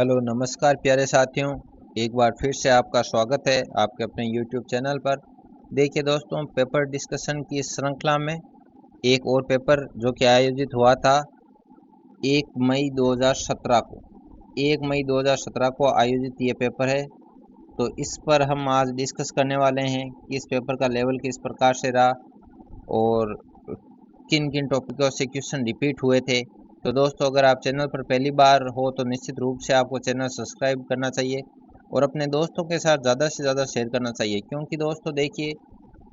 Hello नमस्कार प्यारे साथियों, एक बार फिर से आपका स्वागत है आपके अपने YouTube चैनल पर। देखिए दोस्तों, पेपर डिस्कशन की इस श्रृंखला में एक और पेपर जो कि आयोजित हुआ था 1 मई 2017 को 1 मई 2017 को आयोजित ये पेपर है। तो इस पर हम आज डिस्कस करने वाले हैं कि इस पेपर का लेवल किस प्रकार से रहा और किन किन टॉपिकों से क्वेश्चन रिपीट हुए थे। तो दोस्तों, अगर आप चैनल पर पहली बार हो तो निश्चित रूप से आपको चैनल सब्सक्राइब करना चाहिए और अपने दोस्तों के साथ ज़्यादा से ज़्यादा शेयर करना चाहिए, क्योंकि दोस्तों देखिए,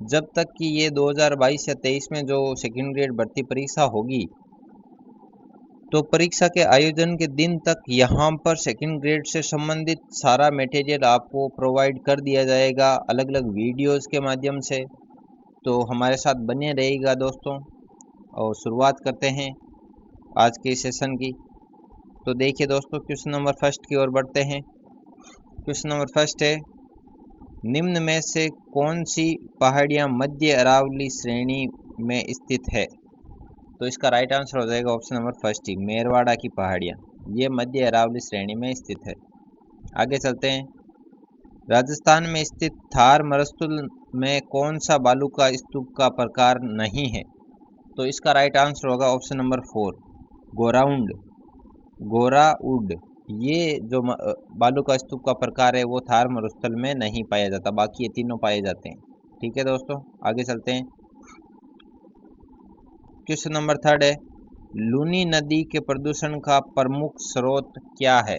जब तक कि ये 2022 या 23 में जो सेकेंड ग्रेड भर्ती परीक्षा होगी, तो परीक्षा के आयोजन के दिन तक यहाँ पर सेकेंड ग्रेड से संबंधित सारा मटेरियल आपको प्रोवाइड कर दिया जाएगा अलग अलग वीडियोज़ के माध्यम से। तो हमारे साथ बने रहेगा दोस्तों, और शुरुआत करते हैं आज के सेशन की। तो देखिए दोस्तों, क्वेश्चन नंबर फर्स्ट की ओर बढ़ते हैं। क्वेश्चन नंबर फर्स्ट है, निम्न में से कौन सी पहाड़ियाँ मध्य अरावली श्रेणी में स्थित है? तो इसका राइट आंसर हो जाएगा ऑप्शन नंबर फर्स्ट ही, मेरवाड़ा की पहाड़ियाँ। ये मध्य अरावली श्रेणी में स्थित है। आगे चलते हैं। राजस्थान में स्थित थार मरुस्थल में कौन सा बालू का स्तूप का प्रकार नहीं है? तो इसका राइट आंसर होगा ऑप्शन नंबर 4, गोराउंड गोराउड। ये जो बालू का स्तूप का प्रकार है वो थार मरुस्थल में नहीं पाया जाता, बाकी ये तीनों पाए जाते हैं। ठीक है दोस्तों, आगे चलते हैं। क्वेश्चन नंबर थर्ड है, लूनी नदी के प्रदूषण का प्रमुख स्रोत क्या है?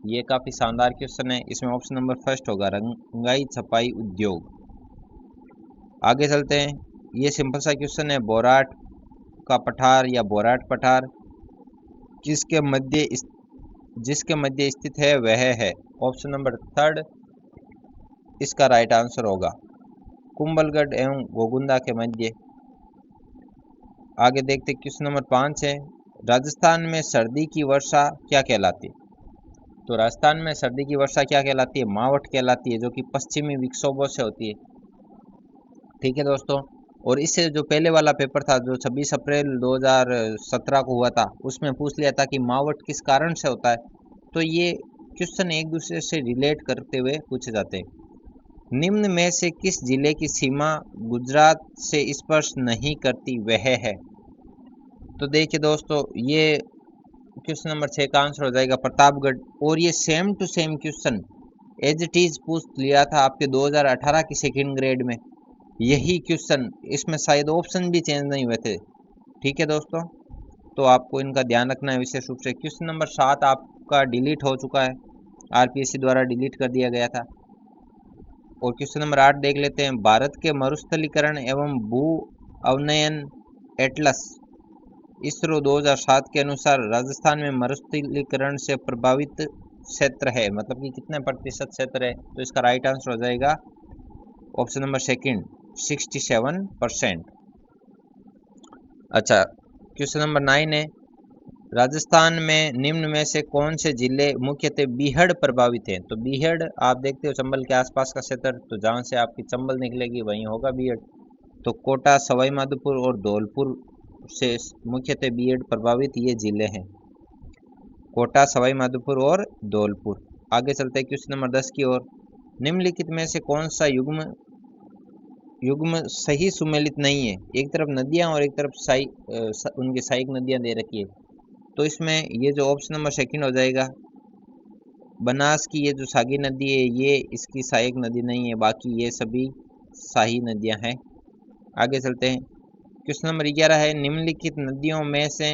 ये काफ़ी शानदार क्वेश्चन है। इसमें ऑप्शन नंबर फर्स्ट होगा रंगाई छपाई उद्योग। आगे चलते हैं। ये सिंपल सा क्वेश्चन है, बोराट का पठार या बोराट पठार जिसके मध्य स्थित है वह है ऑप्शन नंबर थर्ड, इसका राइट आंसर होगा कुंभलगढ़ एवं गोगुंदा के मध्य। आगे देखते क्वेश्चन नंबर 5 है, राजस्थान में सर्दी की वर्षा क्या कहलाती है? तो राजस्थान में सर्दी की वर्षा क्या कहलाती है? मावठ कहलाती है, जो कि पश्चिमी विक्षोभों से होती है। ठीक है दोस्तों, और इससे जो पहले वाला पेपर था जो 26 अप्रैल 2017 को हुआ था, उसमें पूछ लिया था कि मावठ किस कारण से होता है। तो ये क्वेश्चन एक दूसरे से रिलेट करते हुए पूछे जाते हैं। निम्न में से किस जिले की सीमा गुजरात से स्पर्श नहीं करती वह है? तो देखिए दोस्तों, ये क्वेश्चन नंबर 6 का आंसर हो जाएगा प्रतापगढ़। और ये same to same question as it is पूछ लिया था आपके 2018 की सेकेंड ग्रेड में, यही क्वेश्चन। इसमें शायद ऑप्शन भी चेंज नहीं हुए थे। ठीक है दोस्तों, तो आपको इनका ध्यान रखना है विशेष रूप से। क्वेश्चन नंबर 7 आपका डिलीट हो चुका है, आरपीएससी द्वारा डिलीट कर दिया गया था। और क्वेश्चन नंबर 8 देख लेते हैं, भारत के मरुस्थलीकरण एवं भू अवनयन एटलस इसरो 2007 के अनुसार राजस्थान में मरुस्थलीकरण से प्रभावित क्षेत्र है, मतलब कि कितने प्रतिशत क्षेत्र है? तो इसका राइट आंसर हो जाएगा ऑप्शन नंबर सेकंड, 67%। अच्छा, क्वेश्चन नंबर 9 है, राजस्थान में निम्न में से कौन से जिले मुख्यतः बीहड़ प्रभावित हैं? तो बीहड़ आप देखते हो चंबल के आसपास का क्षेत्र, तो जहाँ से आपकी चंबल निकलेगी वहीं होगा बीहड़। तो कोटा, सवाई माधोपुर और धौलपुर से मुख्यतः बीहड़ प्रभावित ये जिले हैं, कोटा, सवाई माधोपुर और धौलपुर। आगे चलते हैं क्वेश्चन नंबर 10 की ओर, निम्नलिखित में से कौन सा युग्म सही सुमेलित नहीं है? एक तरफ नदियां और एक तरफ उनकी सहायक नदियां दे रखी है। तो इसमें ये जो ऑप्शन नंबर सेकंड हो जाएगा, बनास की ये जो सागी नदी है ये इसकी सहायक नदी नहीं है, बाकी ये सभी शाही नदियां हैं। आगे चलते हैं। क्वेश्चन नंबर 11 है, निम्नलिखित नदियों में से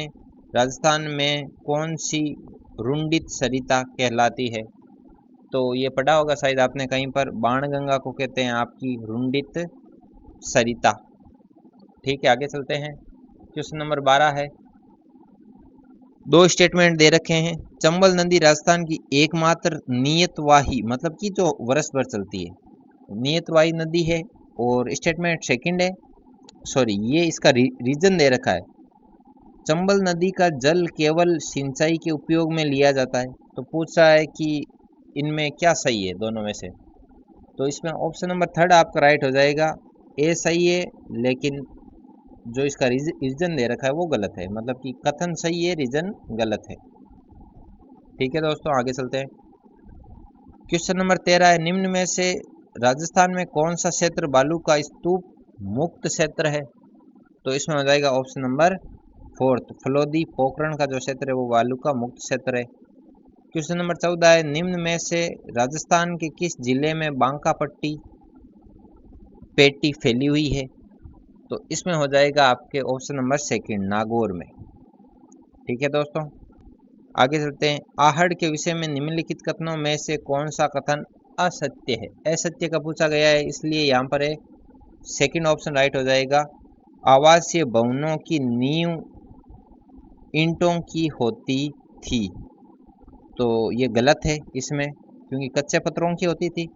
राजस्थान में कौन सी रुंडित सरिता कहलाती है? तो ये पढ़ा होगा शायद आपने कहीं पर, बाणगंगा को कहते हैं आपकी रुंडित सरिता। ठीक है, आगे चलते हैं। क्वेश्चन नंबर 12 है, दो स्टेटमेंट दे रखे हैं, चंबल नदी राजस्थान की एकमात्र नियतवाही, मतलब कि जो वर्ष भर चलती है, नियतवाही नदी है। और स्टेटमेंट सेकंड है, सॉरी ये इसका रीजन दे रखा है, चंबल नदी का जल केवल सिंचाई के उपयोग में लिया जाता है। तो पूछ रहा है कि इनमें क्या सही है दोनों में से? तो इसमें ऑप्शन नंबर थर्ड आपका राइट हो जाएगा, ए सही है, लेकिन जो इसका रीजन दे रखा है वो गलत है, मतलब कि कथन सही है, रीजन गलत है। ठीक है दोस्तों, आगे चलते हैं। क्वेश्चन नंबर 13 है, निम्न में से राजस्थान में कौन सा क्षेत्र बालू का स्तूप मुक्त क्षेत्र है? तो इसमें हो जाएगा ऑप्शन नंबर 4, फलोदी पोखरण का जो क्षेत्र है वो बालू का मुक्त क्षेत्र है। क्वेश्चन नंबर 14 है, निम्न में से राजस्थान के किस जिले में बांका पट्टी पेटी फैली हुई है? तो इसमें हो जाएगा आपके ऑप्शन नंबर 2, नागौर में। ठीक है दोस्तों, आगे चलते हैं। आहड़ के विषय में निम्नलिखित कथनों में से कौन सा कथन असत्य है? असत्य का पूछा गया है, इसलिए यहाँ पर है 2 ऑप्शन राइट हो जाएगा। आवासीय भवनों की नींव ईंटों की होती थी, तो ये गलत है इसमें, क्योंकि कच्चे पत्थरों की होती थी।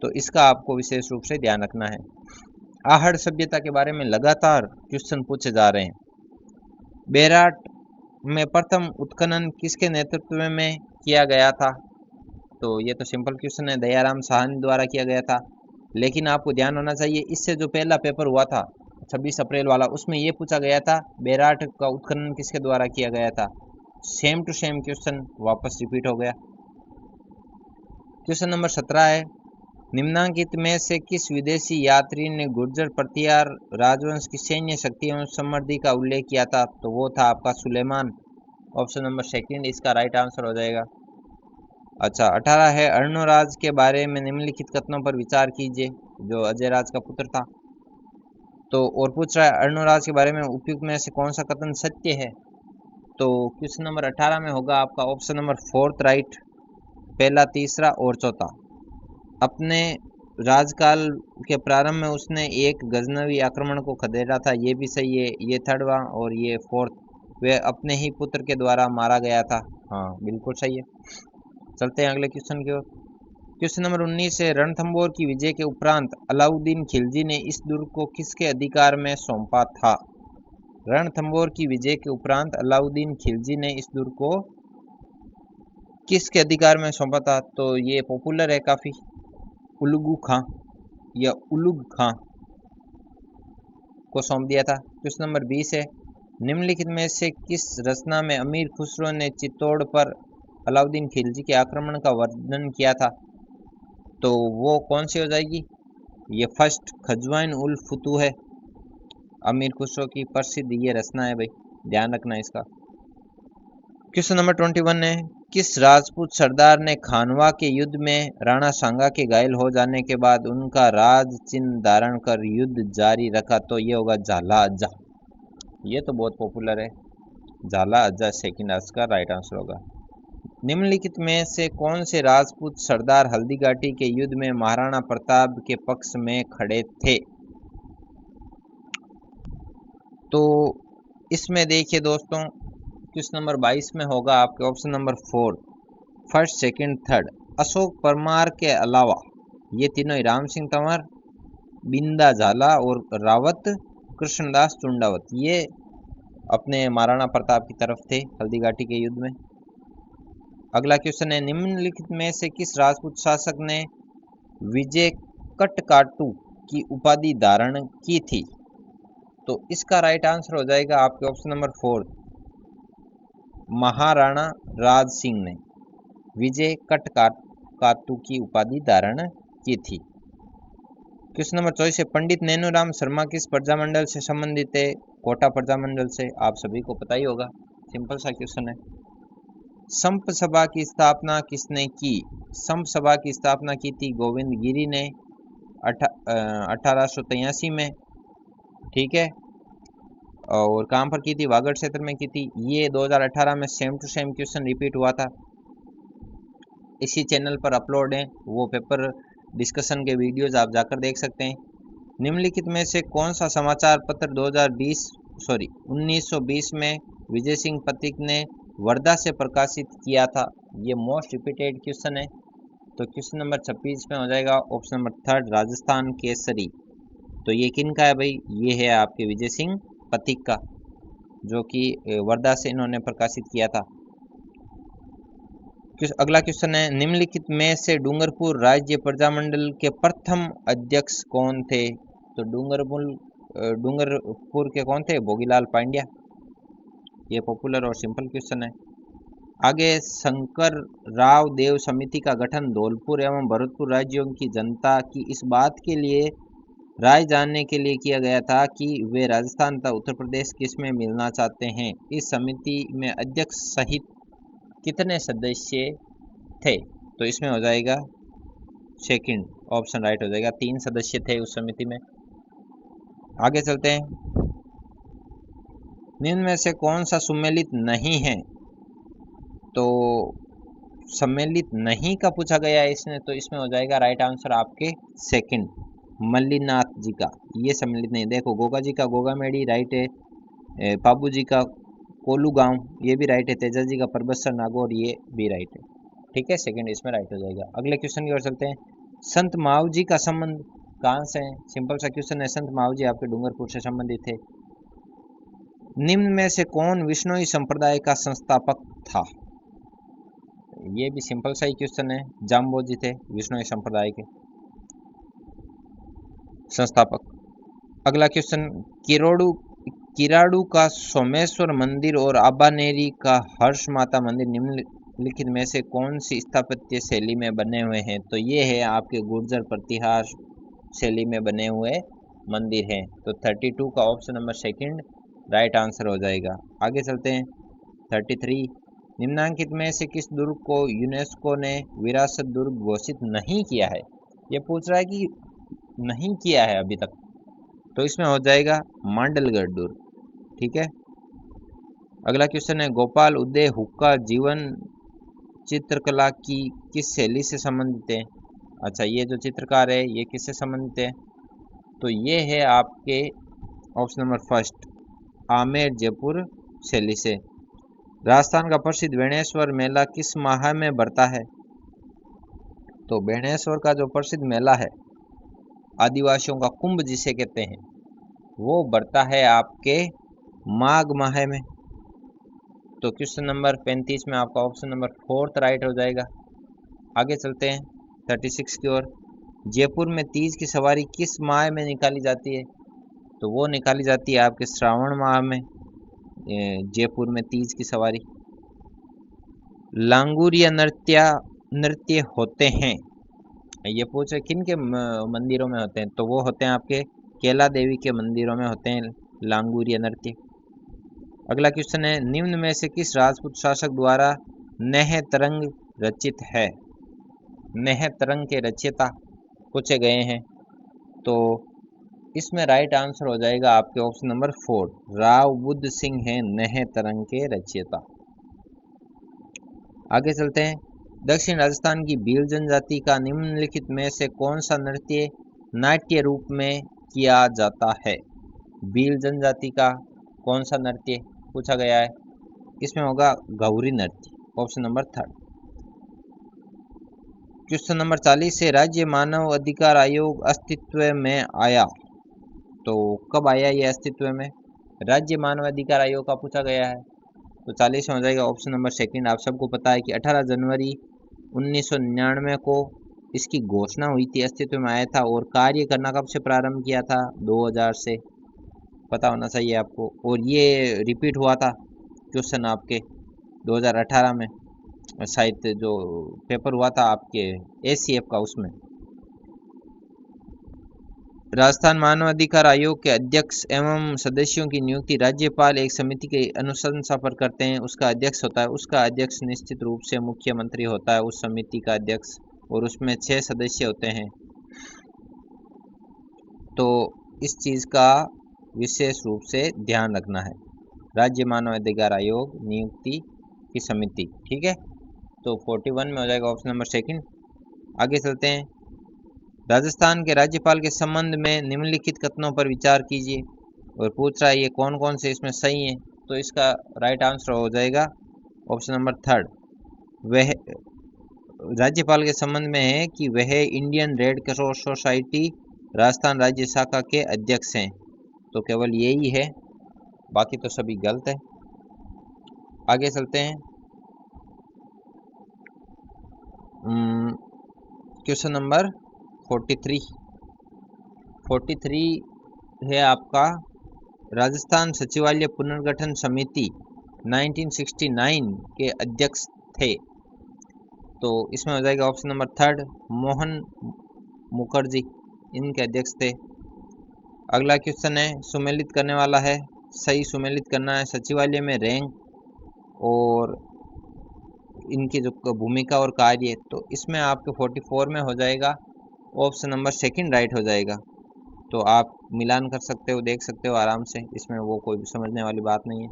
तो इसका आपको विशेष रूप से ध्यान रखना है। आहड़ सभ्यता के बारे में लगातार क्वेश्चन पूछे जा रहे हैं। बेराट में प्रथम उत्खनन किसके नेतृत्व में किया गया था? तो ये तो सिंपल क्वेश्चन है, दयाराम साहनी द्वारा किया गया था। लेकिन आपको ध्यान होना चाहिए, इससे जो पहला पेपर हुआ था 26 अप्रैल वाला, उसमें ये पूछा गया था बेराट का उत्खनन किसके द्वारा किया गया था। सेम टू सेम क्वेश्चन वापस रिपीट हो गया। क्वेश्चन नंबर 17 है, निम्नांकित में से किस विदेशी यात्री ने गुर्जर प्रतिहार राजवंश की सैन्य शक्ति एवं समृद्धि का उल्लेख किया था? तो वो था आपका सुलेमान। ऑप्शन नंबर 2 इसका राइट आंसर हो जाएगा। अच्छा, 18 है, अर्णोराज के बारे में निम्नलिखित कथनों पर विचार कीजिए, जो अजय राज का पुत्र था। तो और पूछ रहा है अर्णोराज के बारे में उपयुक्त में से कौन सा कथन सत्य है? तो क्वेश्चन नंबर 18 में होगा आपका ऑप्शन नंबर 4 राइट, पहला, तीसरा और चौथा। अपने राजकाल के प्रारंभ में उसने एक गजनवी आक्रमण को खदेड़ा था, ये भी सही है। ये 3वां और ये 4th, वे अपने ही पुत्र के द्वारा मारा गया था। हाँ, बिल्कुल सही है। चलते हैं अगले क्वेश्चन की ओर। क्वेश्चन नंबर 19 है, रणथंभौर की विजय के उपरांत अलाउद्दीन खिलजी ने इस दुर्ग को किसके अधिकार में सौंपा था? रणथंभौर की विजय के उपरांत अलाउद्दीन खिलजी ने इस दुर्ग को किसके अधिकार में सौंपा था? तो ये पॉपुलर है काफी, उलुगु खां या उलुग खां को सौंप दिया था। क्वेश्चन नंबर 20 है, निम्नलिखित में से किस रचना में अमीर खुसरो ने चित्तौड़ पर अलाउद्दीन खिलजी के आक्रमण का वर्णन किया था? तो वो कौन सी हो जाएगी? ये फर्स्ट खजवाइन उल फुतू है, अमीर खुसरो की प्रसिद्ध ये रचना है भाई, ध्यान रखना इसका। क्वेश्चन नंबर 21 है, किस राजपूत सरदार ने खानवा के युद्ध में राणा सांगा के घायल हो जाने के बाद उनका राज चिन्ह धारण कर युद्ध जारी रखा? तो ये होगा झाला अज्जा। ये तो बहुत पॉपुलर है, झाला अज्जा 2 का राइट आंसर होगा। निम्नलिखित में से कौन से राजपूत सरदार हल्दीघाटी के युद्ध में महाराणा प्रताप के पक्ष में खड़े थे? तो इसमें देखिए दोस्तों, क्वेश्चन नंबर 22 में होगा आपके option number 4, first, second, third. Ashok Parmar के अलावा ये तीनों ही, राम सिंह तंवर, बिंदा झाला और रावत कृष्णदास चुंडावत, ये अपने महाराणा प्रताप की तरफ थे हल्दीघाटी के युद्ध में। अगला क्वेश्चन है, निम्नलिखित में से किस राजपूत शासक ने विजय कटकाटू की उपाधि धारण की थी? तो इसका राइट आंसर हो जाएगा आपके ऑप्शन नंबर 4, महाराणा राज सिंह ने विजय कटकाटू की उपाधि धारण की थी। क्वेश्चन नंबर 24 है, पंडित नैनूराम शर्मा किस प्रजामंडल से संबंधित है? कोटा प्रजामंडल से, आप सभी को पता ही होगा, सिंपल सा क्वेश्चन है। संप सभा की स्थापना किसने की? संप सभा की स्थापना की थी गोविंद गिरी ने 1883 में, ठीक है। और कहाँ पर की थी? वागड़ क्षेत्र में की थी। ये 2018 में same to same question repeat हुआ था, इसी चैनल पर अपलोड है, वो पेपर डिस्कशन के वीडियोस आप जाकर देख सकते हैं। निम्नलिखित में से कौन सा समाचार पत्र 1920 में विजय सिंह पथिक ने वर्धा से प्रकाशित किया था? ये मोस्ट रिपीटेड क्वेश्चन है। तो क्वेश्चन नंबर 26 में हो जाएगा ऑप्शन नंबर 3, राजस्थान केसरी। तो ये किन का है भाई? ये है आपके विजय सिंह पथिक का, जो कि वर्धा से इन्होंने प्रकाशित किया था। अगला क्वेश्चन है, निम्नलिखित में से डूंगरपुर राज्य प्रजामंडल के प्रथम अध्यक्ष कौन थे? तो डूंगरपुर के कौन थे? भोगीलाल पांड्या। ये पॉपुलर और सिंपल क्वेश्चन है। आगे शंकर राव देव समिति का गठन धौलपुर एवं भरतपुर राज्यों की जनता की इस बात के लिए राय जानने के लिए किया गया था कि वे राजस्थान तथा उत्तर प्रदेश किसमें मिलना चाहते हैं। इस समिति में अध्यक्ष सहित कितने सदस्य थे? तो इसमें हो जाएगा सेकंड ऑप्शन राइट हो जाएगा, 3 सदस्य थे उस समिति में। आगे चलते हैं, निम्न में से कौन सा सम्मिलित नहीं है? तो सम्मिलित नहीं का पूछा गया है इसने, तो इसमें हो जाएगा राइट आंसर आपके सेकंड मल्लीनाथ जी का, ये सम्मिलित नहीं। देखो गोगा जी का गोगामेड़ी राइट है, पाबू जी का कोलू गांव ये भी राइट है, तेजा जी का परबत्सर नागौर ये भी राइट है। ठीक है, सेकंड इसमें राइट हो जाएगा। अगले क्वेश्चन की ओर चलते हैं, संत माऊ जी का संबंध कहाँ से है? सिंपल सा क्वेश्चन है, संत माऊ जी आपके डूंगरपुर से संबंधित थे। निम्न में से कौन विष्णोई संप्रदाय का संस्थापक था? ये भी सिंपल सा ही क्वेश्चन है, जाम्बो जी थे विष्णोई संप्रदाय के संस्थापक। अगला क्वेश्चन, किराड़ू का सोमेश्वर मंदिर और आबानेरी का हर्ष माता मंदिर निम्नलिखित में से कौन सी स्थापत्य शैली में बने हुए हैं? तो ये है आपके गुर्जर प्रतिहार शैली में बने हुए मंदिर हैं। तो 32 का option number second right answer हो जाएगा। आगे चलते हैं, 33, निम्नलिखित में से किस दुर्ग को यूनेस्को ने विरासत दुर्ग घोषित नहीं किया है? ये पूछ रहा है कि नहीं किया है अभी तक, तो इसमें हो जाएगा मांडलगढ़ दुर्ग। ठीक है, अगला क्वेश्चन है, गोपाल उदय हुक्का जीवन चित्रकला की किस शैली से संबंधित है? अच्छा, ये जो चित्रकार है ये किससे संबंधित है? तो ये है आपके option number first Amer Jaipur शैली से। राजस्थान का प्रसिद्ध बेणेश्वर मेला किस माह में बढ़ता है? तो बेणेश्वर का जो प्रसिद्ध मेला है आदिवासियों का कुंभ जिसे कहते हैं, वो बढ़ता है आपके माघ माह में। तो क्वेश्चन नंबर 35 में आपका ऑप्शन नंबर फोर्थ राइट हो जाएगा। आगे चलते हैं 36 की ओर, जयपुर में तीज की सवारी किस माह में निकाली जाती है? तो वो निकाली जाती है आपके श्रावण माह में, जयपुर में तीज की सवारी। लांगुरिया नृत्य होते हैं, ये पूछे किन के मंदिरों में होते हैं? तो वो होते हैं आपके केला देवी के मंदिरों में होते हैं लांगुरिया नृत्य। अगला क्वेश्चन है, निम्न में से किस राजपूत शासक द्वारा नेह तरंग रचित है? नेह तरंग के रचयिता पूछे गए हैं, तो इसमें राइट आंसर हो जाएगा आपके ऑप्शन नंबर 4 राव बुद्ध सिंह है नेह तरंग के रचयिता। आगे चलते हैं, दक्षिण राजस्थान की भील जनजाति का निम्नलिखित में से कौन सा नृत्य नाट्य रूप में किया जाता है? भील जनजाति का कौन सा नृत्य पूछा गया है? इसमें होगा गौरी नृत्य, ऑप्शन नंबर 3। क्वेश्चन नंबर 40 से, राज्य मानव अधिकार आयोग अस्तित्व में आया, तो कब आया ये अस्तित्व में? राज्य मानव अधिकार आयोग का पूछा गया है, तो 40 में हो जाएगा ऑप्शन नंबर सेकंड। आप सबको पता है कि 18 जनवरी 1999 को इसकी घोषणा हुई थी, अस्तित्व में आया था, और कार्य करना कब से प्रारंभ किया था? 2000 से, पता होना चाहिए आपको। और ये रिपीट हुआ था क्वेश्चन आपके 2018 में, शायद जो पेपर हुआ था आपके ACF का, उसमें। राजस्थान मानव अधिकार आयोग के अध्यक्ष एवं सदस्यों की नियुक्ति राज्यपाल एक समिति के अनुशंसा पर करते हैं, उसका अध्यक्ष होता है, उसका अध्यक्ष निश्चित रूप से मुख्यमंत्री होता है उस समिति का अध्यक्ष, और उसमें 6 सदस्य होते हैं। तो इस चीज़ का विशेष रूप से ध्यान रखना है, राज्य मानव अधिकार आयोग नियुक्ति की समिति। ठीक है, तो 41 में हो जाएगा ऑप्शन नंबर सेकंड। आगे चलते हैं, राजस्थान के राज्यपाल के संबंध में निम्नलिखित कथनों पर विचार कीजिए, और पूछ रहा है ये कौन कौन से इसमें सही हैं। तो इसका राइट आंसर हो जाएगा ऑप्शन नंबर 3। वह राज्यपाल के संबंध में है कि वह Indian red cross society Rajasthan राज्य शाखा के अध्यक्ष हैं, तो केवल यही है, बाकी तो सभी गलत है। आगे चलते हैं, क्वेश्चन नंबर 43 है आपका, राजस्थान सचिवालय पुनर्गठन समिति 1969 के अध्यक्ष थे। तो इसमें हो जाएगा option number third, Mohan Mukherjee इनके अध्यक्ष थे। अगला क्वेश्चन है, सुमेलित करने वाला है, सही सुमेलित करना है सचिवालय में रैंक और इनकी जो भूमिका और कार्य, तो इसमें आपके 44 में हो जाएगा ऑप्शन नंबर सेकंड राइट हो जाएगा। तो आप मिलान कर सकते हो, देख सकते हो आराम से, इसमें वो कोई समझने वाली बात नहीं है।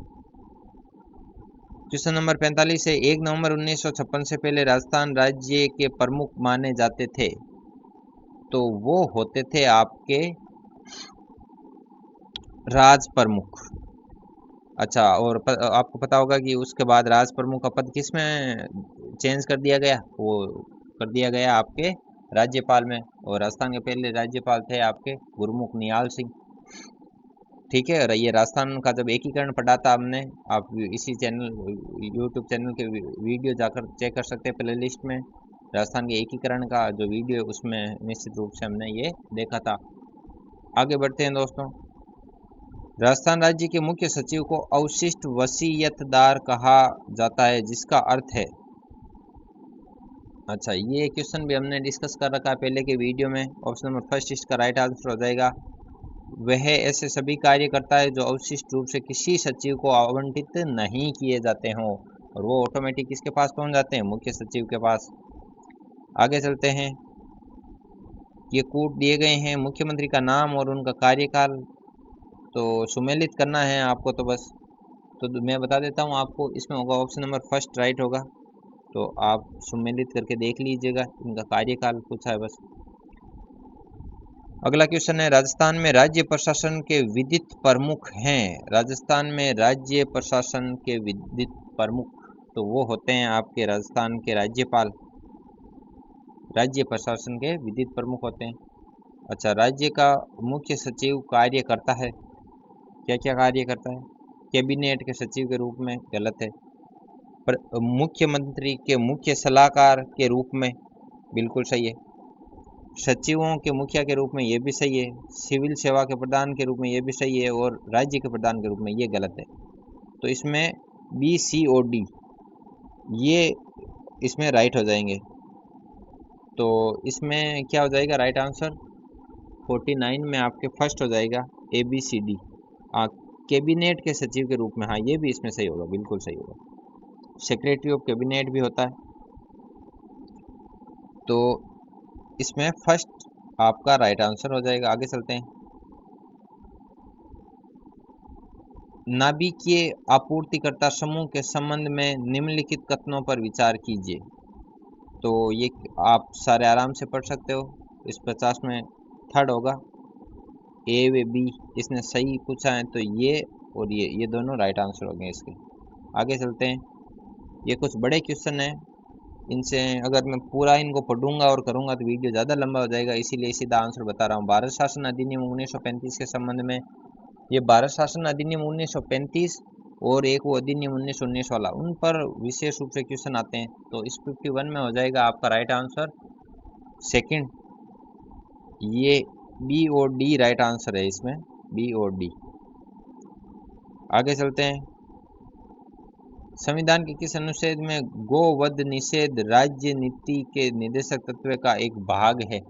क्वेश्चन नंबर 45 है, 1 नवंबर 1956 से पहले राजस्थान राज्य के प्रमुख माने जाते थे, तो वो होते थे आपके राज प्रमुख। अच्छा, और आपको पता होगा कि उसके बाद राज प्रमुख का पद किस में चेंज कर दिया गया, वो कर दिया गया आपके राज्यपाल में, और राजस्थान के पहले राज्यपाल थे आपके गुरमुख निहाल सिंह। ठीक है, और ये राजस्थान का जब एकीकरण पढ़ा था हमने, आप इसी चैनल यूट्यूब चैनल के वीडियो जाकर चेक कर सकते हैं, प्ले लिस्ट में राजस्थान के एकीकरण का जो वीडियो है उसमें निश्चित रूप से हमने ये देखा था। आगे बढ़ते हैं दोस्तों। राजस्थान राज्य के मुख्य सचिव को अवशिष्ट वसीयतदार कहा जाता है, जिसका अर्थ है, अच्छा ये क्वेश्चन भी हमने डिस्कस कर रखा है पहले के वीडियो में। ऑप्शन नंबर फर्स्ट इसका राइट आंसर हो जाएगा, वह ऐसे सभी कार्य करता है जो अवशिष्ट रूप से किसी सचिव को आवंटित नहीं किए जाते हों, और वो ऑटोमेटिक किसके पास पहुंच जाते हैं, मुख्य सचिव के पास। आगे चलते हैं, ये कूट दिए गए हैं मुख्यमंत्री का नाम और उनका कार्यकाल, तो सुमेलित करना है आपको, तो बस तो मैं बता देता हूँ आपको, इसमें होगा ऑप्शन नंबर फर्स्ट राइट होगा, तो आप सुमेलित करके देख लीजिएगा, इनका कार्यकाल पूछा है बस। अगला क्वेश्चन है, राजस्थान में राज्य प्रशासन के विधिक प्रमुख हैं, राजस्थान में राज्य प्रशासन के विधिक प्रमुख, तो वो होते हैं आपके राजस्थान के राज्यपाल, राज्य प्रशासन के विधिक प्रमुख होते हैं। अच्छा, राज्य का मुख्य सचिव कार्य करता है, क्या क्या कार्य करता है, कैबिनेट के सचिव के रूप में, गलत है, पर मुख्यमंत्री के मुख्य सलाहकार के रूप में, बिल्कुल सही है, सचिवों के मुखिया के रूप में, ये भी सही है, सिविल सेवा के प्रधान के रूप में, ये भी सही है, और राज्य के प्रधान के रूप में, ये गलत है। तो इसमें बी सी और डी ये इसमें राइट हो जाएंगे। तो इसमें क्या हो जाएगा राइट आंसर, 49 में आपके फर्स्ट हो जाएगा A B C D, cabinet के सचिव के रूप में, हाँ ये भी इसमें सही होगा, बिल्कुल सही होगा, सेक्रेटरी ऑफ कैबिनेट भी होता है। तो इसमें फर्स्ट आपका राइट आंसर हो जाएगा। आगे चलते हैं, नाभिकीय आपूर्तिकर्ता समूह के संबंध में निम्नलिखित कथनों पर विचार कीजिए, तो ये आप सारे आराम से पढ़ सकते हो, इस 50 में थर्ड होगा, ए व बी इसने सही पूछा है, तो ये और ये दोनों राइट आंसर हो गए इसके। आगे चलते हैं, ये कुछ बड़े क्वेश्चन हैं, इनसे अगर मैं पूरा इनको पढ़ूंगा और करूंगा तो वीडियो ज़्यादा लंबा हो जाएगा, इसीलिए सीधा आंसर बता रहा हूँ। भारत शासन अधिनियम 1935 के संबंध में, ये भारत शासन अधिनियम 1935 और एक वो अधिनियम 1919 वाला, उन पर विशेष रूप से क्वेश्चन आते हैं। तो इस 51 में हो जाएगा आपका राइट आंसर सेकंड, ये बी और डी राइट आंसर है इसमें, बी और डी। आगे चलते हैं, संविधान के किस अनुच्छेद में गोवध निषेध राज्य नीति के निर्देशक तत्व का एक भाग है,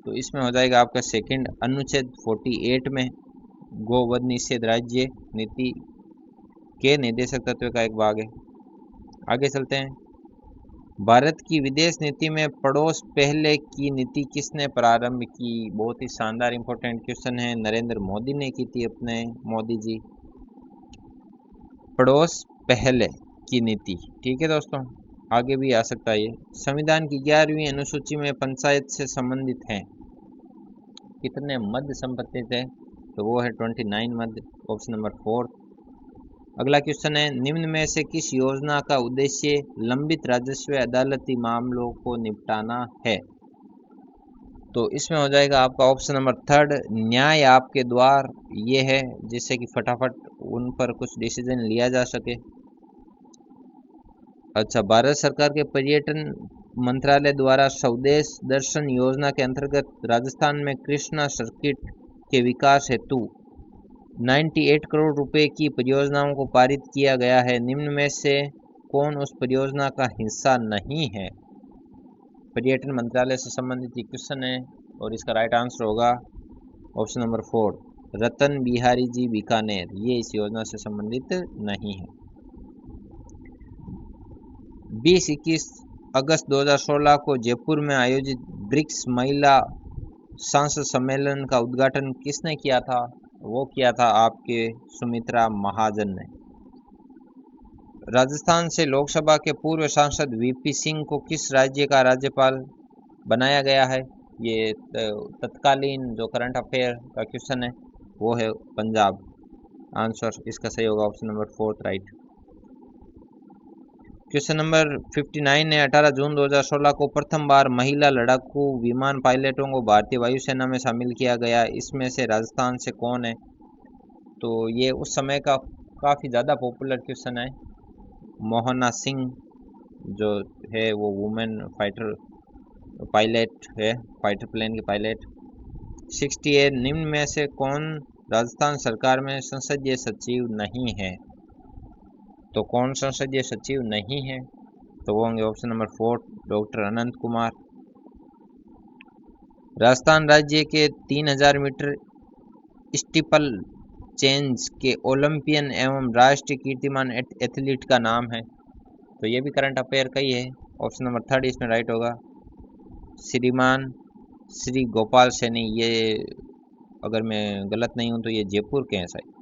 तो इसमें हो जाएगा आपका सेकंड, अनुच्छेद 48 में गोवध निषेध राज्य नीति के निर्देशक तत्व का एक भाग है। आगे चलते हैं, भारत की विदेश नीति में पड़ोस पहले की नीति किसने प्रारंभ की, बहुत ही शानदार इंपॉर्टेंट क्वेश्चन है, नरेंद्र मोदी ने की थी, अपने मोदी जी, पड़ोस पहले की नीति। ठीक है दोस्तों, आगे भी आ सकता है ये। संविधान की 11वीं अनुसूची में पंचायत से संबंधित हैं कितने मद संबंधित है, तो वो है 29 मद, ऑप्शन नंबर 4। अगला क्वेश्चन है, निम्न में से किस योजना का उद्देश्य लंबित राजस्व अदालती मामलों को निपटाना है, तो इसमें हो जाएगा आपका ऑप्शन नंबर थर्ड, न्याय आपके द्वार, ये है जिससे कि फटाफट उन पर कुछ डिसीजन लिया जा सके। अच्छा, भारत सरकार के पर्यटन मंत्रालय द्वारा स्वदेश दर्शन योजना के अंतर्गत राजस्थान में कृष्णा सर्किट के विकास हेतु 98 करोड़ रुपए की परियोजनाओं को पारित किया गया है। निम्न में से कौन उस परियोजना का हिस्सा नहीं है? पर्यटन मंत्रालय से संबंधित ये क्वेश्चन है और इसका राइट आंसर होगा ऑप्शन नंबर 4, रतन बिहारी जी बीकानेर। ये इस योजना से संबंधित नहीं है। 20-21 अगस्त 2016 को जयपुर में आयोजित ब्रिक्स महिला सांसद सम्मेलन का उद्घाटन किसने किया था? वो किया था आपके सुमित्रा महाजन ने। राजस्थान से लोकसभा के पूर्व सांसद वीपी सिंह को किस राज्य का राज्यपाल बनाया गया है? ये तत्कालीन जो करंट अफेयर का क्वेश्चन है वो है पंजाब। आंसर इसका सही होगा option number 4 right. Question number 59 है। 18 जून 2016 को प्रथम बार महिला लड़ाकू विमान पायलटों को भारतीय वायुसेना में शामिल किया गया। इसमें से राजस्थान से कौन है? तो ये उस समय का काफ़ी ज़्यादा पॉपुलर क्वेश्चन है। मोहना सिंह जो है वो वुमेन फाइटर पायलट है, फाइटर प्लेन की पायलट। 68 निम्न में से कौन राजस्थान सरकार में संसदीय सचिव नहीं है? तो कौन संसदीय सचिव नहीं है? तो वो होंगे ऑप्शन नंबर 4 डॉक्टर अनंत कुमार। राजस्थान राज्य के 3000 मीटर स्टीपल चेंज के ओलंपियन एवं राष्ट्रीय कीर्तिमान एथलीट का नाम है? तो ये भी करंट अफेयर का ही है। ऑप्शन नंबर 3 इसमें राइट होगा, श्रीमान श्री गोपाल सैनी। ये अगर मैं गलत नहीं हूँ तो ये जयपुर के हैं शायद,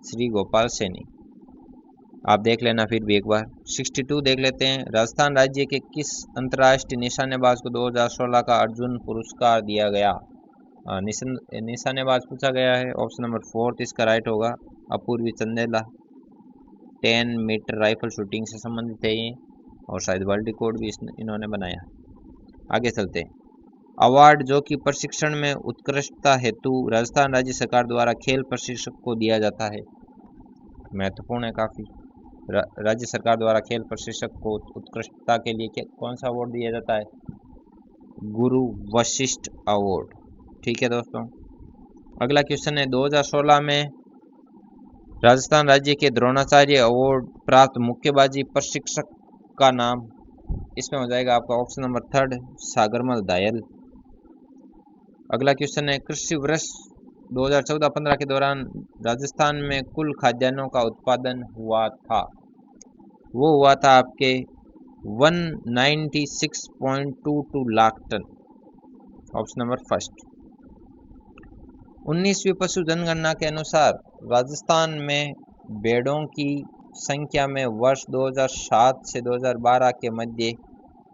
श्री गोपाल सैनी। आप देख लेना फिर भी एक बार। 62 देख लेते हैं। राजस्थान राज्य के किस अंतर्राष्ट्रीय निशानेबाज को 2016 का अर्जुन पुरस्कार दिया गया? निशानेबाज पूछा गया है। ऑप्शन नंबर 4 इसका राइट होगा, Apurvi Chandela. 10 metre rifle shooting से संबंधित है ये और शायद वर्ल्ड रिकॉर्ड भी इन्होंने बनाया। आगे चलते हैं। अवार्ड जो कि प्रशिक्षण में उत्कृष्टता हेतु राजस्थान राज्य सरकार द्वारा खेल प्रशिक्षक को दिया जाता है, महत्वपूर्ण है काफ़ी। राज्य सरकार द्वारा खेल प्रशिक्षक को उत्कृष्टता के लिए कौन सा अवार्ड दिया जाता है? गुरु वशिष्ठ अवार्ड। ठीक है दोस्तों। अगला क्वेश्चन है 2016 में राजस्थान राज्य के द्रोणाचार्य अवार्ड प्राप्त मुक्केबाजी प्रशिक्षक का नाम? इसमें हो जाएगा आपका ऑप्शन नंबर 3 सागरमल दायल। अगला क्वेश्चन है कृषि वर्ष 2014-15 के दौरान राजस्थान में कुल खाद्यान्नों का उत्पादन हुआ था? वो हुआ था आपके 196.22 लाख टन। Option number 1। 19वीं पशु जनगणना के अनुसार राजस्थान में भेड़ों की संख्या में वर्ष 2007 से 2012 के मध्य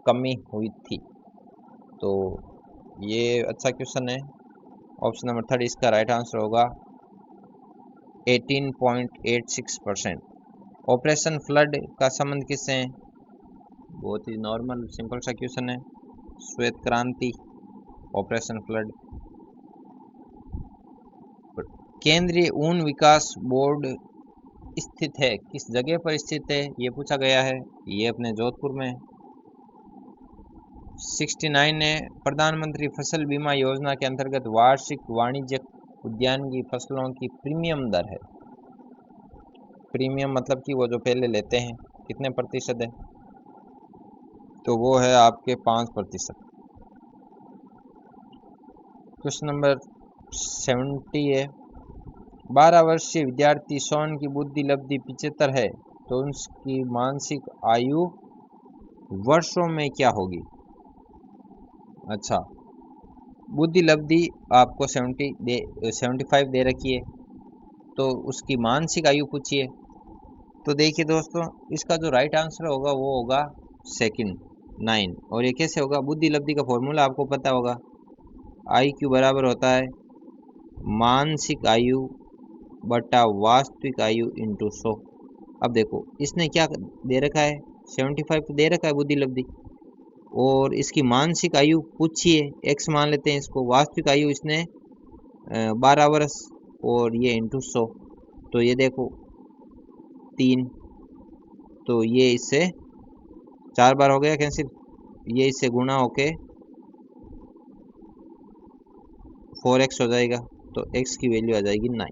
कमी हुई थी। तो ये अच्छा क्वेश्चन है। ऑप्शन नंबर 3 इसका राइट आंसर होगा 18.86%। ऑपरेशन फ्लड का संबंध किससे है? बहुत ही नॉर्मल सिंपल सा क्वेश्चन है, श्वेत क्रांति, ऑपरेशन फ्लड। केंद्रीय ऊन विकास बोर्ड स्थित है, किस जगह पर स्थित है ये पूछा गया है। ये अपने जोधपुर में। 69 ने प्रधानमंत्री फसल बीमा योजना के अंतर्गत वार्षिक वाणिज्यिक उद्यान की फसलों की प्रीमियम दर है। प्रीमियम मतलब कि वो जो पहले लेते हैं कितने प्रतिशत है? तो वो है आपके 5%। क्वेश्चन नंबर 70 है। 12 वर्षीय विद्यार्थी सोन की बुद्धि लब्धि 75 है तो उसकी मानसिक आयु वर्षों में क्या होगी? अच्छा, बुद्धि लब्धि आपको 75 दे रखी है तो उसकी मानसिक आयु पूछिए। तो देखिए दोस्तों, इसका जो राइट आंसर होगा वो होगा सेकंड 9। और ये कैसे होगा? बुद्धि लब्धि का फॉर्मूला आपको पता होगा, IQ बराबर होता है मानसिक आयु बटा वास्तविक आयु इंटू 100। अब देखो इसने क्या दे रखा है, 75 तो दे रखा है बुद्धि लब्धि, और इसकी मानसिक आयु पूछिए, x मान लेते हैं इसको। वास्तविक आयु इसने 12 वर्ष और ये इंटू 100, तो ये देखो 3, तो ये इससे 4 बार हो गया कैंसिल, ये इससे गुणा होके 4x हो जाएगा, तो x की वैल्यू आ जाएगी 9।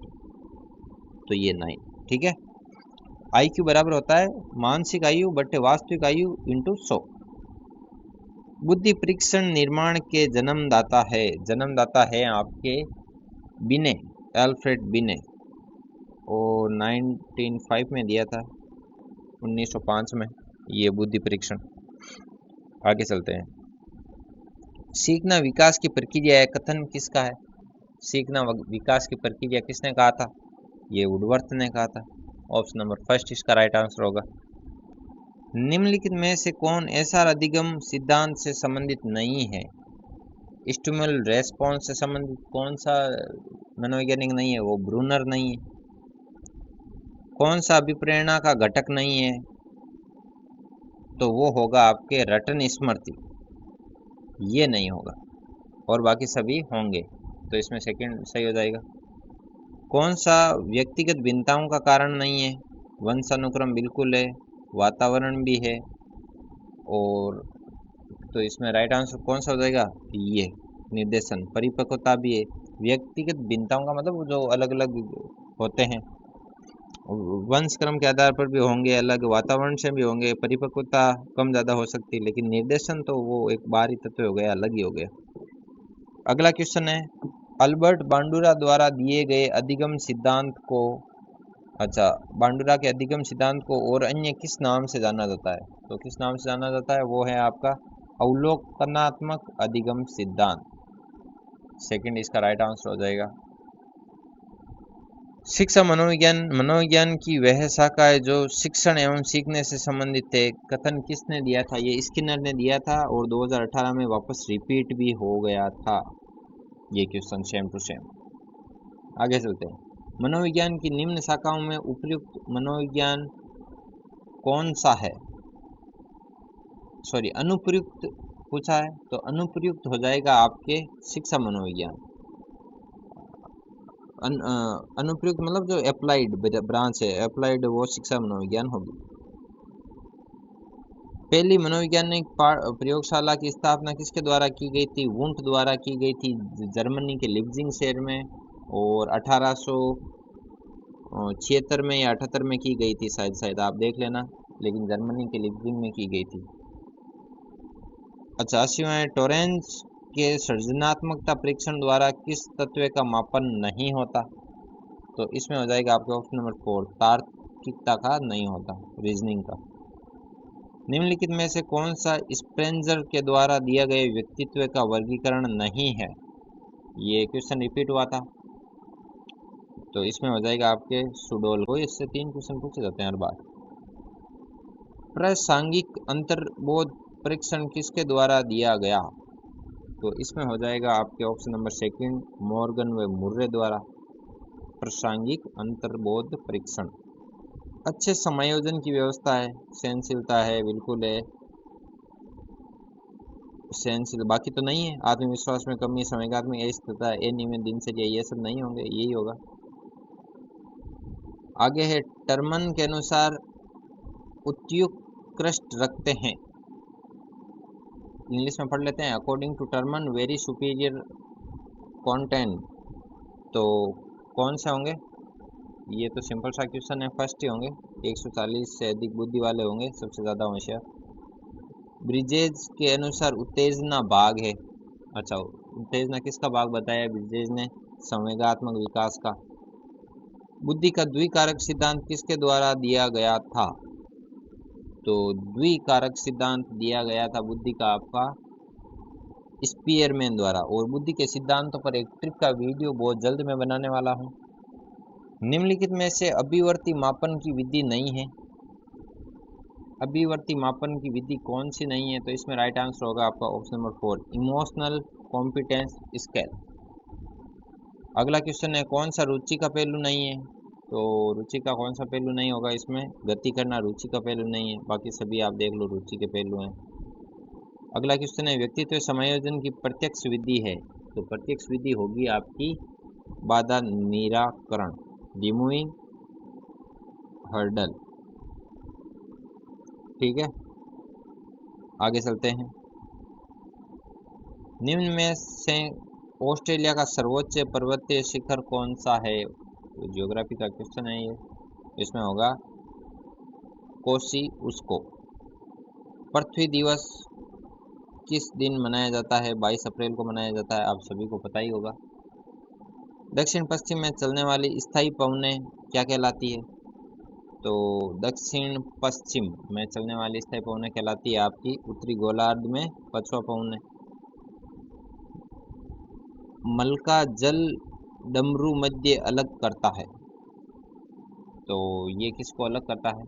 तो ये 9, ठीक है। IQ बराबर होता है मानसिक आयु बटे वास्तविक आयु इंटू 100। बुद्धि परीक्षण निर्माण के जन्मदाता है आपके बिने, एल्फ्रेड बिने, और 1905 में दिया था, 1905 में ये बुद्धि परीक्षण। आगे चलते हैं। सीखना विकास की प्रक्रिया है, कथन किसका है? सीखना विकास की प्रक्रिया किसने कहा था? ये वुडवर्थ ने कहा था। ऑप्शन नंबर फर्स्ट इसका राइट आंसर होगा। निम्नलिखित में से कौन ऐसा अधिगम सिद्धांत से संबंधित नहीं है? स्टिमुलल रेस्पॉन्स से संबंधित कौन सा मनोवैज्ञानिक नहीं है? वो ब्रूनर नहीं है। कौन सा अभिप्रेरणा का घटक नहीं है? तो वो होगा आपके रटन स्मृति, ये नहीं होगा, और बाकी सभी होंगे, तो इसमें सेकंड सही हो जाएगा। कौन सा व्यक्तिगत भिन्नताओं का कारण नहीं है? वंशानुक्रम बिल्कुल है, वातावरण भी है, और तो इसमें राइट आंसर कौन सा हो जाएगा? ये निर्देशन, परिपक्वता भी है। व्यक्तिगत भिन्नताओं का मतलब जो अलग अलग होते हैं, वंशक्रम के आधार पर भी होंगे अलग, वातावरण से भी होंगे, परिपक्वता कम ज़्यादा हो सकती है, लेकिन निर्देशन तो वो एक बाहरी तत्व हो गया, अलग ही हो गया। अगला क्वेश्चन है, अल्बर्ट बांडुरा द्वारा दिए गए अधिगम सिद्धांत को, अच्छा, बांडुरा के अधिगम सिद्धांत को और अन्य किस नाम से जाना जाता है? तो किस नाम से जाना जाता है? वो है आपका अवलोकनात्मक अधिगम सिद्धांत। सेकंड इसका राइट आंसर हो जाएगा। शिक्षा मनोविज्ञान की वह शाखा है जो शिक्षण एवं सीखने से संबंधित है, कथन किसने दिया था? ये स्किनर ने दिया था, और 2018 में वापस रिपीट भी हो गया था ये क्वेश्चन, सेम टू सेम। आगे चलते हैं। मनोविज्ञान की निम्न शाखाओं में उपयुक्त मनोविज्ञान कौन सा है? सॉरी, अनुप्रयुक्त पूछा है, तो अनुप्रयुक्त हो जाएगा आपके शिक्षा मनोविज्ञान। अनुप्रयुक्त मतलब जो अप्लाइड ब्रांच है, अप्लाइड वो शिक्षा मनोविज्ञान होगी। पहली मनोवैज्ञानिक प्रयोगशाला की स्थापना किसके द्वारा की गई थी? वुंट द्वारा की गई थी, जर्मनी के लिप्जिंग शहर में, और 1876 में या 78 में की गई थी, शायद आप देख लेना, लेकिन जर्मनी के लिप्जिंग में की गई थी। अच्छा, 80वां, टोरेंस के सृजनात्मकता परीक्षण द्वारा किस तत्व का मापन नहीं होता? तो इसमें हो जाएगा आपके ऑप्शन नंबर 4, तार्किकता का नहीं होता, रीजनिंग का। निम्नलिखित में से कौन सा स्प्रेंजर के द्वारा दिया गया व्यक्तित्व का वर्गीकरण नहीं है? ये क्वेश्चन रिपीट हुआ था, तो इसमें हो जाएगा आपके सुडोल को। इससे 3 क्वेश्चन पूछे जाते हैं हर बार। प्रासंगिक अंतर्बोध परीक्षण किसके द्वारा दिया गया? तो इसमें हो जाएगा आपके ऑप्शन नंबर सेकंड, मॉर्गन व मुर्रे द्वारा, प्रासंगिक अंतर्बोध परीक्षण। अच्छे समायोजन की व्यवस्था है, सहनशीलता है, बिल्कुल है, सहनशील, बाकी तो नहीं है। आत्मविश्वास में कमी, संवेगात्मक अस्थिरता, अनियमित दिनचर्या, ये सब नहीं होंगे, यही होगा। आगे है, टर्मन के अनुसार उत्कृष्ट रखते हैं, इंग्लिश में पढ़ लेते हैं। According to Terman very superior content, तो कौन से होंगे? ये तो सिंपल सा क्वेश्चन है, फर्स्ट ही होंगे। 140 से अधिक बुद्धि वाले होंगे, सबसे ज़्यादा होशियार। ब्रिजेज के अनुसार उत्तेजना भाग है, अच्छा, उत्तेजना किसका भाग बताया ब्रिजेज ने? संवेगात्मक विकास का। बुद्धि का द्विकारक सिद्धांत किसके द्वारा दिया गया था? तो द्विकारक सिद्धांत दिया गया था बुद्धि का आपका स्पीयरमैन द्वारा, और बुद्धि के सिद्धांतों पर एक ट्रिप का वीडियो बहुत जल्द मैं बनाने वाला हूँ। निम्नलिखित में से अभिवर्ती मापन की विधि नहीं है, अभिवर्ती मापन की विधि कौन सी नहीं है? तो इसमें राइट आंसर होगा आपका option number 4, emotional competence scale. अगला क्वेश्चन है, कौन सा रुचि का पहलू नहीं है? तो रुचि का कौन सा पहलू नहीं होगा? इसमें गति करना रुचि का पहलू नहीं है, बाकी सभी आप देख लो रुचि के पहलू हैं। अगला क्वेश्चन है, व्यक्तित्व समायोजन की प्रत्यक्ष विधि है, तो प्रत्यक्ष विधि होगी आपकी बाधा निराकरण, रिमूविंग हर्डल, ठीक है। आगे चलते हैं। निम्न में से ऑस्ट्रेलिया का सर्वोच्च पर्वतीय शिखर कौन सा है? ज्योग्राफी का क्वेश्चन है ये। इसमें होगा कोसी उसको। पृथ्वी दिवस किस दिन मनाया जाता है? 22 अप्रैल को मनाया जाता है, आप सभी को पता ही होगा। दक्षिण पश्चिम में चलने वाली स्थायी पवनें क्या कहलाती है? तो दक्षिण पश्चिम में चलने वाली स्थायी पवनें कहलाती है आपकी उत्तरी गोलार्ध में पछुआ पवनें। मलका जल डमरू मध्य अलग करता है, तो ये किसको अलग करता है?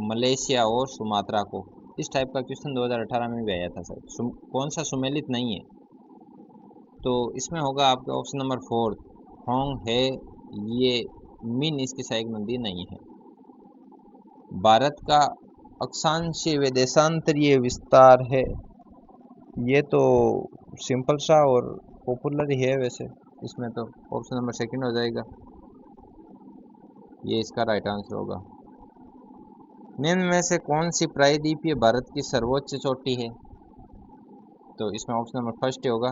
मलेशिया और सुमात्रा को। इस टाइप का क्वेश्चन 2018 में भी आया था सर। कौन सा सुमेलित नहीं है? तो इसमें होगा आपका ऑप्शन नंबर 4 होंग है। ये मीन इसकी सहायक नदी नहीं है। भारत का अक्षांशीय व देशांतरीय विस्तार है, ये तो सिंपल सा और पॉपुलर ही है वैसे। इसमें तो ऑप्शन नंबर 2 हो जाएगा, ये इसका राइट आंसर होगा। निम्न में से कौन सी प्रायद्वीपीय भारत की सर्वोच्च चोटी है? तो इसमें ऑप्शन नंबर 1 होगा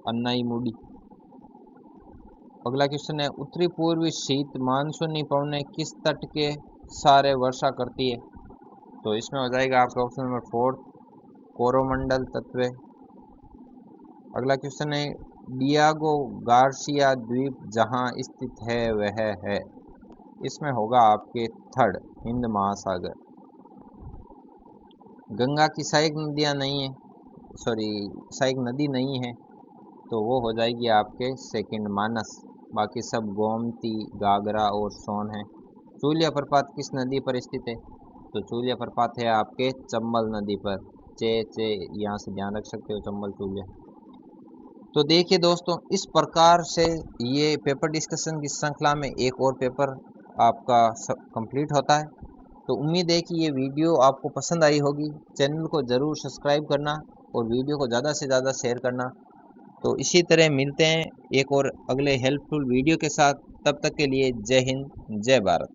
अन्नाईमुडी। अगला क्वेश्चन है उत्तरी पूर्वी शीत मानसूनी पवनें किस तट के सहारे वर्षा करती है? तो इसमें हो जाएगा आपका ऑप्शन नंबर 4 कोरोमंडल तत्व। अगला क्वेश्चन है डियागो गार्सिया द्वीप जहां स्थित है वह है? इसमें होगा आपके 3 हिंद महासागर। गंगा की सहायक नदियां नहीं है, सहायक नदी नहीं है, तो वो हो जाएगी आपके 2 मानस। बाकी सब गोमती, घाघरा और सोन है। चूलिया प्रपात किस नदी पर स्थित है? तो चूलिया प्रपात है आपके चंबल नदी पर। चे यहाँ से ध्यान रख सकते हो, चंबल चूलिया। तो देखिए दोस्तों, इस प्रकार से ये पेपर डिस्कशन की श्रृंखला में एक और पेपर आपका कंप्लीट होता है। तो उम्मीद है कि ये वीडियो आपको पसंद आई होगी। चैनल को ज़रूर सब्सक्राइब करना और वीडियो को ज़्यादा से ज़्यादा शेयर करना। तो इसी तरह मिलते हैं एक और अगले हेल्पफुल वीडियो के साथ। तब तक के लिए जय हिंद, जय भारत।